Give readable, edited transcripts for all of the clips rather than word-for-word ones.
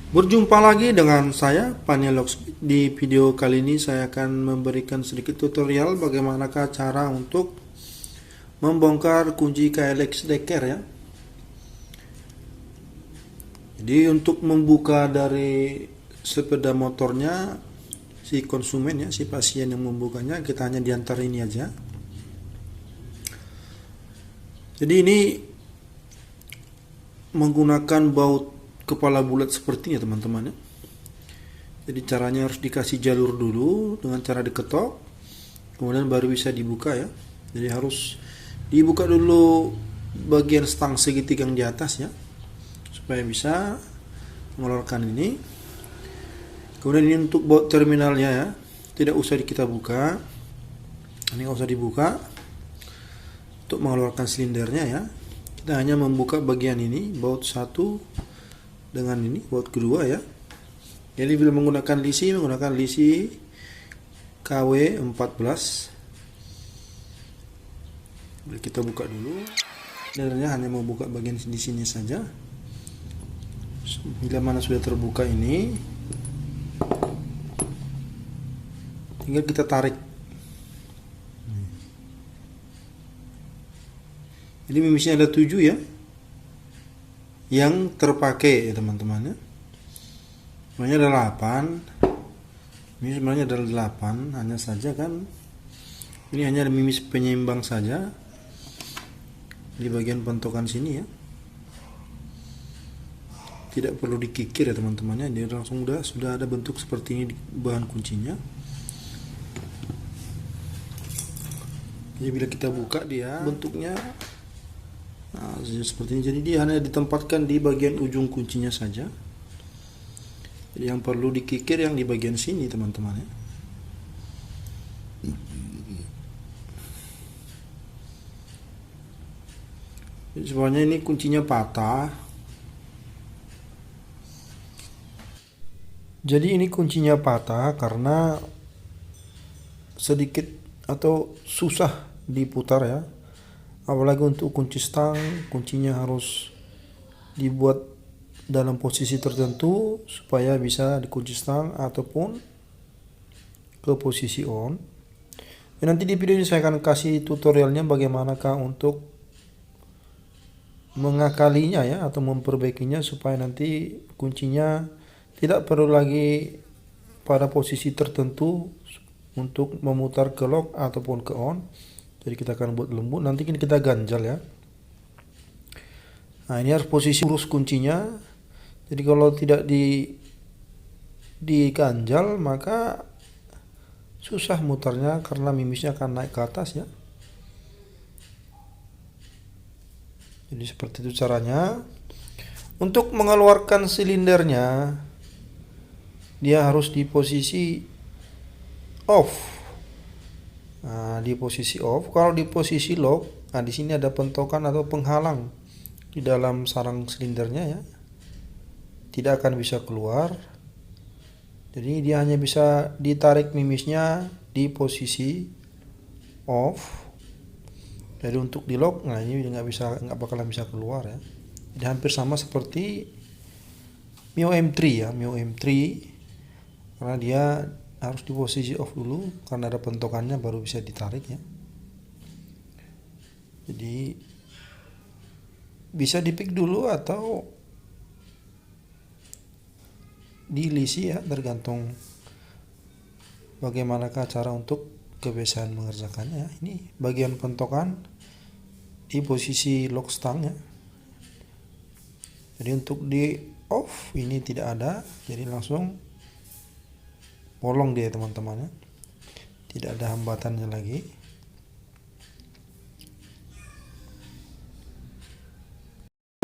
Berjumpa lagi dengan saya, Panelox. Di video kali ini saya akan memberikan sedikit tutorial bagaimanakah cara untuk membongkar kunci KLX Decker ya. Jadi untuk membuka dari sepeda motornya si konsumen ya, si pasien yang membukanya, kita hanya diantar ini aja. Jadi ini menggunakan baut kepala bulat seperti ini teman-teman ya. Jadi caranya harus dikasih jalur dulu dengan cara diketok, kemudian baru bisa dibuka ya. Jadi harus dibuka dulu bagian stang segitiga yang di atas ya, supaya bisa mengeluarkan ini. Kemudian ini untuk baut terminalnya ya, tidak usah kita buka, ini nggak usah dibuka. Untuk mengeluarkan silindernya ya, kita hanya membuka bagian ini, baut satu dengan ini baut kedua ya. Jadi bila menggunakan lisi KW14. Kita buka dulu. Silindernya hanya membuka bagian di sini saja. Bila mana sudah terbuka ini, tinggal kita tarik. Jadi mimisnya ada 7 ya, yang terpakai ya teman-teman ya. Sebenarnya ada 8. Ini sebenarnya ada 8, hanya saja kan ini hanya ada mimis penyeimbang saja di bagian pentokan sini ya. Tidak perlu dikikir ya teman-teman ya, dia langsung sudah ada bentuk seperti ini di bahan kuncinya. Jadi bila kita buka dia bentuknya seperti ini. Jadi dia hanya ditempatkan di bagian ujung kuncinya saja. Jadi yang perlu dikikir yang di bagian sini teman-teman ya. Jadi sebenarnya ini kuncinya patah. Jadi ini kuncinya patah karena sedikit atau susah diputar ya. Apalagi untuk kunci stang, kuncinya harus dibuat dalam posisi tertentu supaya bisa dikunci stang ataupun ke posisi on. Dan nanti di video ini saya akan kasih tutorialnya bagaimanakah untuk mengakalinya ya, atau memperbaikinya supaya nanti kuncinya tidak perlu lagi pada posisi tertentu untuk memutar ke lock ataupun ke on. Jadi kita akan buat lembut, nanti kita ganjal ya. Nah ini harus posisi lurus kuncinya. Jadi kalau tidak diganjal maka susah mutarnya karena mimisnya akan naik ke atas ya. Jadi seperti itu caranya. Untuk mengeluarkan silindernya, dia harus di posisi off. Nah, di posisi off. Kalau di posisi lock, nah di sini ada pentokan atau penghalang di dalam sarang silindernya ya. Tidak akan bisa keluar. Jadi dia hanya bisa ditarik mimisnya di posisi off. Jadi untuk di lock, nah ini nggak bakalan bisa keluar ya. Jadi hampir sama seperti Mio M3 ya, Mio M3, karena dia harus di posisi off dulu karena ada pentokannya baru bisa ditarik ya. Jadi bisa dipik dulu atau dilisi ya, tergantung bagaimanakah cara untuk kebiasaan mengerjakannya. Ini bagian pentokan di posisi lock stang ya. Jadi untuk di off ini tidak ada, jadi langsung bolong dia teman-teman ya. Tidak ada hambatannya lagi.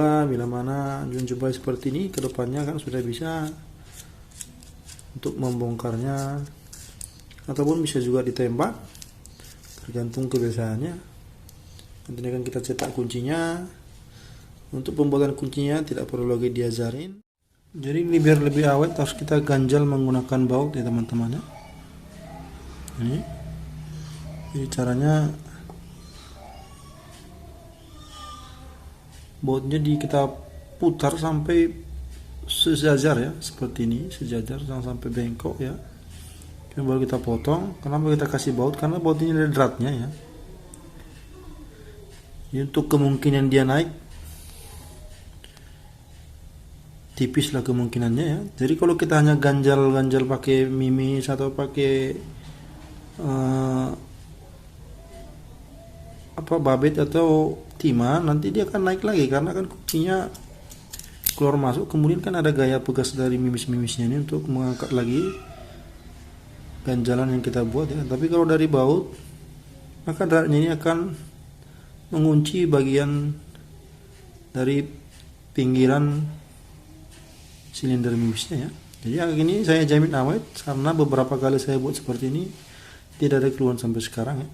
Bila mana jumpai seperti ini, kedepannya kan sudah bisa untuk membongkarnya, ataupun bisa juga ditembak, tergantung kebiasaannya. Nanti akan kita cetak kuncinya. Untuk pembuatan kuncinya tidak perlu lagi diajarin. Jadi ini biar lebih awet harus kita ganjal menggunakan baut ya teman-teman ya. Ini. Jadi caranya bautnya kita putar sampai sejajar ya, seperti ini, sejajar, jangan sampai bengkok ya. Kemudian baru kita potong. Kenapa kita kasih baut? Karena baut ini ada dratnya ya. Jadi untuk kemungkinan dia naik, tipis lah kemungkinannya ya. Jadi kalau kita hanya ganjal pakai mimis atau pakai babet atau timah, nanti dia akan naik lagi karena kan kuncinya keluar masuk. Kemudian kan ada gaya pegas dari mimisnya ini untuk mengangkat lagi ganjalan yang kita buat ya. Tapi kalau dari baut, maka dratnya ini akan mengunci bagian dari pinggiran silinder mimisnya ya. Jadi yang ini saya jamin awet karena beberapa kali saya buat seperti ini tidak ada keluhan sampai sekarang ya.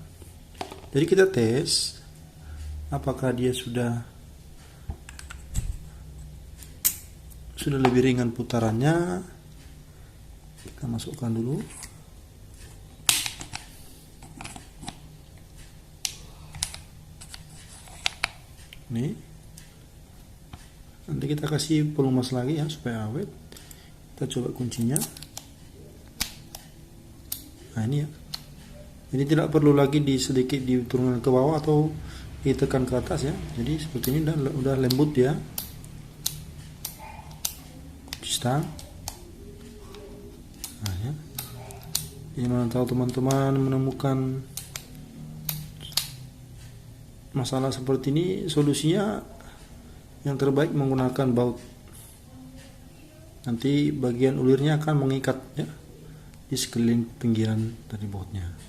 Jadi kita tes apakah dia sudah lebih ringan putarannya. Kita masukkan dulu. Nih. Nanti kita kasih pelumas lagi ya supaya awet. Kita coba kuncinya. Nah ini ya. Jadi tidak perlu lagi sedikit diturunkan ke bawah atau ditekan ke atas ya. Jadi seperti ini udah lembut ya. Stang. Nah ya. Jadi mana tahu teman-teman menemukan masalah seperti ini, solusinya yang terbaik menggunakan baut. Nanti bagian ulirnya akan mengikat ya di sekeliling pinggiran dari bautnya.